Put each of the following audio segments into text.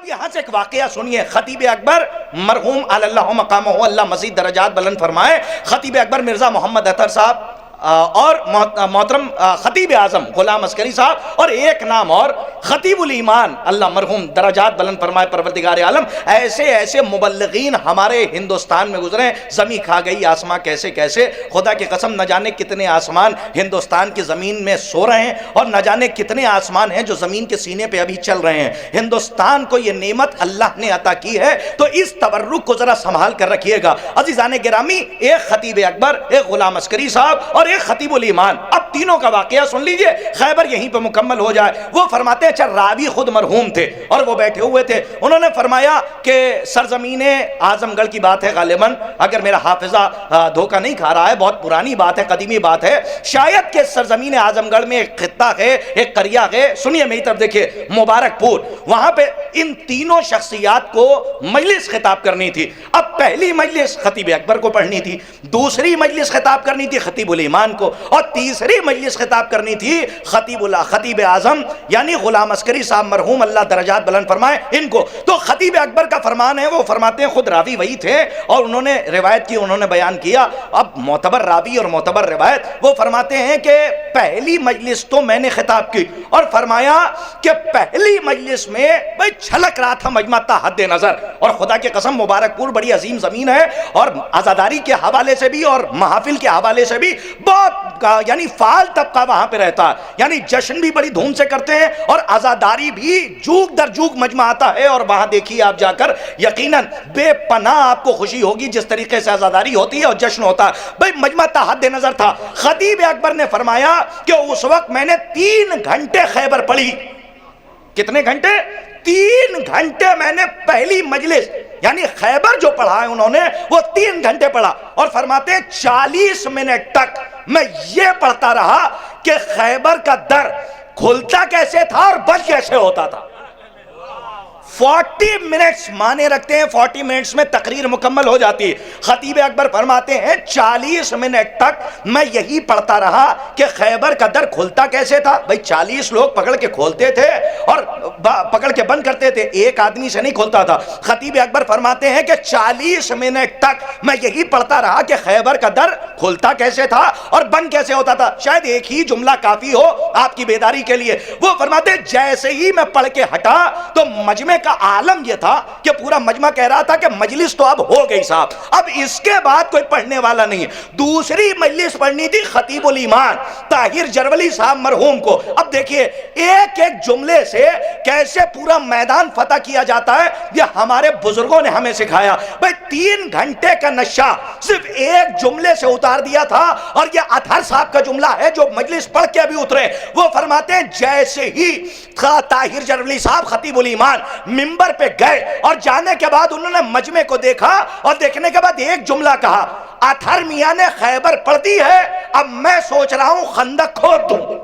اب یہاں سے ایک واقعہ سنیے. خطیب اکبر مرحوم علی اللہ مقامہ، اللہ مزید درجات بلند فرمائے، خطیب اکبر مرزا محمد اطہر صاحب اور محترم خطیب اعظم غلام عسکری صاحب، اور ایک نام اور خطیب الایمان، اللہ مرحوم درجات بلند فرمائے پروردگار عالم. ایسے ایسے مبلغین ہمارے ہندوستان میں گزرے. زمین کھا گئی آسمان کیسے کیسے، خدا کی قسم نہ جانے کتنے آسمان ہندوستان کی زمین میں سو رہے ہیں، اور نہ جانے کتنے آسمان ہیں جو زمین کے سینے پہ ابھی چل رہے ہیں. ہندوستان کو یہ نعمت اللہ نے عطا کی ہے، تو اس تبرک کو ذرا سنبھال کر رکھیے گا. عزیزان گرامی، ایک خطیب اکبر، ایک غلام عسکری صاحب اور ایک خطیب الایمان. اب تینوں کا واقعہ سن لیجئے، خیبر یہیں پہ مکمل ہو جائے. وہ فرماتے ہیں اچھا راوی خود مرحوم تھے اور وہ بیٹھے ہوئے تھے. انہوں نے فرمایا کہ سرزمین اعظم گڑھ کی بات ہے غالباً، اگر میرا حافظہ دھوکہ نہیں کھا رہا ہے، بہت پرانی بات ہے، قدیمی بات ہے، شاید کہ سرزمین اعظم گڑھ میں ایک خطہ ہے، ایک قریہ ہے. سنیے میری طرف دیکھیے، مبارک پور. وہاں پہ ان تینوں شخصیات کو مجلس خطاب کرنی تھی. اب پہلی مجلس خطیب اکبر کو پڑھنی تھی، دوسری مجلس خطاب کرنی تھی خطیب الایمان کو، اور تیسری مجلس خطاب کرنی تھی خطیب اعظم یعنی غلام عسکری صاحب مرحوم اللہ درجات بلند فرمائے ان کو. تو خطیب اکبر کا فرمان ہے، وہ فرماتے ہیں خود راوی وہی تھے اور انہوں نے روایت کی، انہوں نے بیان کیا. اب معتبر راوی اور معتبر روایت، وہ فرماتے ہیں کہ پہلی مجلس تو میں نے خطاب کی اور فرمایا کہ پہلی مجلس میں بھئی چھلک رہا تھا مجمع تا حد نظر. اور خدا کی قسم مبارک پور بڑی عظیم زمین ہے، اور عزاداری کے حوالے سے بھی اور محافل کے حوالے سے بھی بہت یعنی فعال طبقہ وہاں پہ رہتا ہے. یعنی جشن بھی بڑی دھوم سے کرتے ہیں اور عزاداری بھی جوک در جوک مجمع آتا ہے. اور وہاں دیکھیے آپ جا کر یقیناً بے پناہ آپ کو خوشی ہوگی جس طریقے سے عزاداری ہوتی ہے اور جشن ہوتا ہے. بھئی مجمع تا حد نظر تھا. خطیب اکبر نے فرمایا کہ اس وقت میں نے 3 گھنٹے خیبر پڑھی. کتنے گھنٹے؟ 3 گھنٹے میں نے پہلی مجلس یعنی خیبر جو پڑھا ہے انہوں نے وہ 3 گھنٹے پڑھا. اور فرماتے ہیں 40 منٹ تک میں یہ پڑھتا رہا کہ خیبر کا در کھلتا کیسے تھا اور بند کیسے ہوتا تھا. 40 منٹس مانے رکھتے ہیں، 40 منٹس میں تقریر مکمل ہو جاتی ہے. خطیب اکبر فرماتے ہیں 40 منٹ تک میں یہی پڑھتا رہا کہ خیبر کا در کھلتا کیسے تھا. بھئی 40 لوگ پکڑ کے کھولتے تھے اور پکڑ کے بند کرتے تھے، ایک آدمی سے نہیں کھولتا تھا. خطیب اکبر فرماتے ہیں کہ 40 منٹ تک میں یہی پڑھتا رہا کہ خیبر کا در کھلتا کیسے تھا اور بند کیسے ہوتا تھا. شاید ایک ہی جملہ کافی ہو آپ کی بیداری کے لیے. وہ فرماتے ہیں جیسے ہی میں پڑھ کے ہٹا تو مجمع کا عالم یہ تھا کہ پورا مجمع کہہ رہا تھا کہ مجلس تو اب ہو گئی صاحب، اب اس کے بعد کوئی پڑھنے والا نہیں ہے. دوسری مجلس پڑھنی تھی خطیب الایمان طاہر جرولی صاحب مرحوم کو. اب دیکھیے ایک ایک جملے سے کیسے پورا میدان فتح کیا جاتا ہے، یہ ہمارے بزرگوں نے ہمیں سکھایا. بھئی 3 گھنٹے کا نشہ صرف ایک جملے سے اتار دیا تھا، اور یہ اطہر صاحب کا جملہ ہے جو مجلس پڑھ کے ابھی اترے. وہ فرماتے ہیں جیسے ہی طاہر جرولی صاحب خطیب الایمان منبر پہ گئے اور جانے کے بعد انہوں نے مجمع کو دیکھا اور دیکھنے کے بعد ایک جملہ کہا، اطہر میاں نے خیبر پڑھ دی ہے، اب میں سوچ رہا ہوں خندق کھود دوں.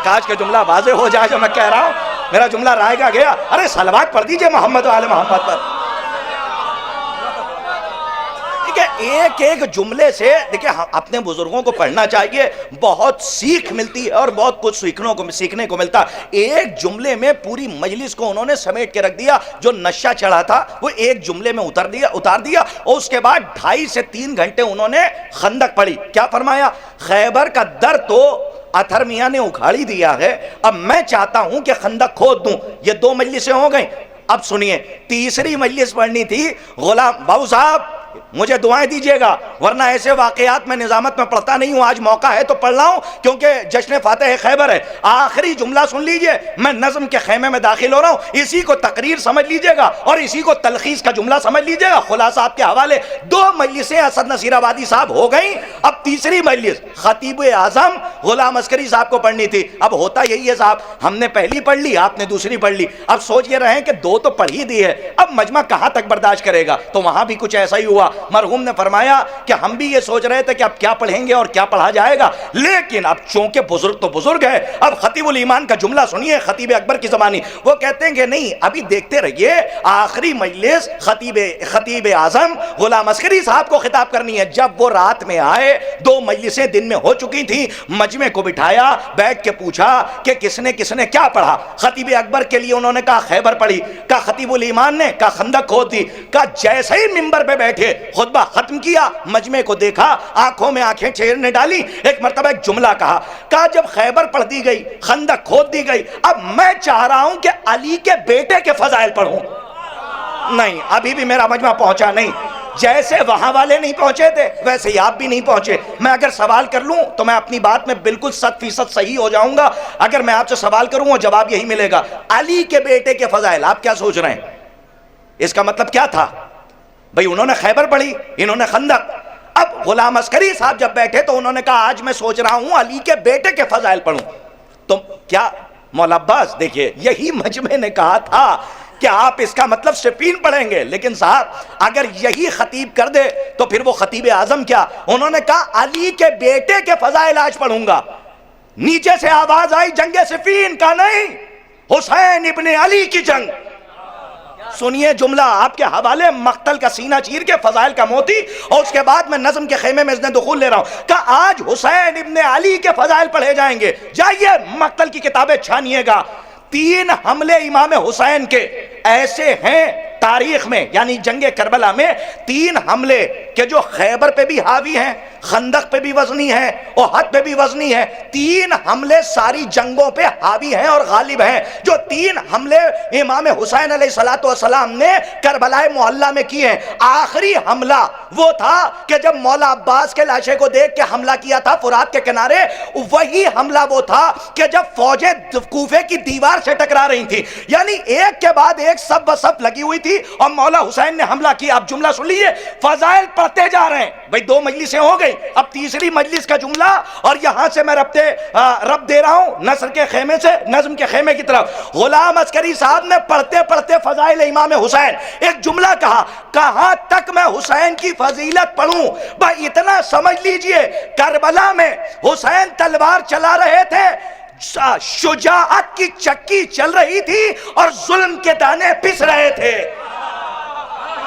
کاش کے جملہ واضح ہو جائے جو میں کہہ رہا ہوں، میرا جملہ رائے گا گیا. ارے صلوات پڑھ دیجئے محمد و آل محمد پر. ایک ایک جملے سے دیکھیں اپنے بزرگوں کو پڑھنا چاہیے، بہت سیکھ ملتی ہے اور بہت کچھ سیکھنے کو ملتا. ایک جملے میں پوری مجلس کو انہوں نے سمیٹ کے رکھ دیا. جو نشہ چڑھا تھا وہ ایک جملے میں اتار دیا. اور اس کے بعد 2.5 سے 3 گھنٹے انہوں نے خندق پڑھی. کیا فرمایا؟ خیبر کا در تو اطہر میاں نے اکھاڑی دیا ہے، اب میں چاہتا ہوں کہ خندق کھود دوں. یہ 2 مجلسیں ہو گئیں. اب سنیے تیسری مجلس پڑھنی تھی. غلام بابو صاحب مجھے دعائیں دیجئے گا، ورنہ ایسے واقعات میں نظامت میں پڑھتا نہیں ہوں. آج موقع ہے تو پڑھ رہا ہوں کیونکہ جشن فاتح خیبر ہے. آخری جملہ سن لیجئے، میں نظم کے خیمے میں داخل ہو رہا ہوں. اسی کو تقریر سمجھ لیجئے گا اور اسی کو تلخیص کا جملہ سمجھ لیجئے گا. خلاصہ آپ کے حوالے. 2 مجلسیں اسد نصیر آبادی صاحب ہو گئیں. اب تیسری مجلس خطیب اعظم غلام عسکری صاحب کو پڑھنی تھی. اب ہوتا یہی ہے صاحب، ہم نے پہلی پڑھ لی، آپ نے دوسری پڑھ لی. اب سوچ یہ رہے کہ 2 تو پڑھ ہی دی ہے، اب مجمع کہاں تک برداشت کرے گا. تو وہاں بھی کچھ ایسا ہی ہوا. مرحوم نے فرمایا کہ ہم بھی یہ سوچ رہے تھے کہ اب کیا پڑھیں گے اور کیا پڑھا جائے گا، لیکن اب چونکہ بزرگ تو بزرگ ہے. اب خطیب الایمان کا جملہ سنیے خطیب اکبر کی زبانی. وہ کہتے ہیں کہ نہیں ابھی دیکھتے رہیے، آخری مجلس خطیب اعظم غلام عسکری صاحب کو خطاب کرنی ہے. جب وہ رات میں آئے 2 مجلسیں دن میں ہو چکی تھیں. مجمع کو بٹھایا, بیٹھ کے پوچھا کہ کس نے کیا پڑھا. خطیب اکبر کے لیے انہوں نے کہا خیبر پڑھی, کہا خطیب الایمان نے کہا خندق کھود دی. کہا جیسے ہی منبر پہ بیٹھے خطبہ ختم کیا, مجمع کو دیکھا, آنکھوں میں آنکھیں چیرنے ڈالی, ایک مرتبہ ایک جملہ کہا جب خیبر پڑھ دی گئی, خندق کھود دی گئی, اب میں چاہ رہا ہوں کہ علی کے بیٹے کے فضائل پڑھوں. نہیں, ابھی بھی میرا مجمع پہنچا نہیں. جیسے وہاں والے نہیں پہنچے تھے ویسے ہی آپ بھی نہیں پہنچے. میں اگر سوال کر لوں تو میں اپنی بات میں بالکل 100% صحیح ہو جاؤں گا. اگر میں آپ سے سوال کروں اور جواب یہی ملے گا, علی کے بیٹے کے فضائل, آپ کیا سوچ رہے ہیں؟ اس کا مطلب کیا تھا بھئی؟ انہوں نے خیبر پڑھی, انہوں نے خندق. اب غلام عسکری صاحب جب بیٹھے تو انہوں نے کہا آج میں سوچ رہا ہوں علی کے بیٹے کے فضائل پڑھوں. تو کیا مولا عباس, دیکھیے یہی مجمع نے کہا تھا کہ آپ اس کا مطلب صفین پڑھیں گے, لیکن صاحب اگر یہی خطیب کر دے تو پھر وہ خطیب اعظم کیا؟ انہوں نے کہا علی کے بیٹے کے فضائل آج پڑھوں گا. نیچے سے آواز آئی جنگ صفین کا نہیں, حسین ابن علی کی جنگ. سنیے جملہ آپ کے حوالے, مقتل کا سینہ چیر کے فضائل کا موتی, اور اس کے بعد میں نظم کے خیمے میں اذن دخول لے رہا ہوں کہ آج حسین ابن علی کے فضائل پڑھے جائیں گے. جائیے مقتل کی کتابیں چھانیے گا, 3 حملے امام حسین کے ایسے ہیں تاریخ میں, یعنی جنگ کربلا میں 3 حملے کہ جو خیبر پہ بھی حاوی ہیں, خندق پہ بھی وزنی ہے, احد پہ بھی وزنی ہے. 3 حملے ساری جنگوں پہ حاوی ہیں اور غالب ہیں. جو 3 حملے امام حسین علیہ السلام نے کربلا معلی میں کیے ہیں. آخری حملہ وہ تھا کہ جب مولا عباس کے لاشے کو دیکھ کے حملہ کیا تھا فرات کے کنارے. وہی حملہ وہ تھا کہ جب فوجیں کوفے کی دیوار سے ٹکرا رہی تھی, یعنی ایک کے بعد ایک سب بسب لگی ہوئی تھی, اور مولا حسین نے حملہ کیا. اب جملہ سن لیجیے, فضائل پڑھتے جا رہے ہیں بھئی. 2 مجلسیں ہو گئی, اب تیسری مجلس کا جملہ, اور یہاں سے میں رب دے رہا ہوں نصر کے خیمے سے نظم کے خیمے کی طرف. غلام عسکری صاحب نے پڑھتے پڑھتے فضائل امام حسین ایک جملہ کہا, کہاں تک میں حسین کی فضیلت پڑھوں؟ بھائی اتنا سمجھ لیجئے, کربلا میں حسین تلوار چلا رہے تھے, شجاعت کی چکی چل رہی تھی اور ظلم کے دانے پس رہے تھے.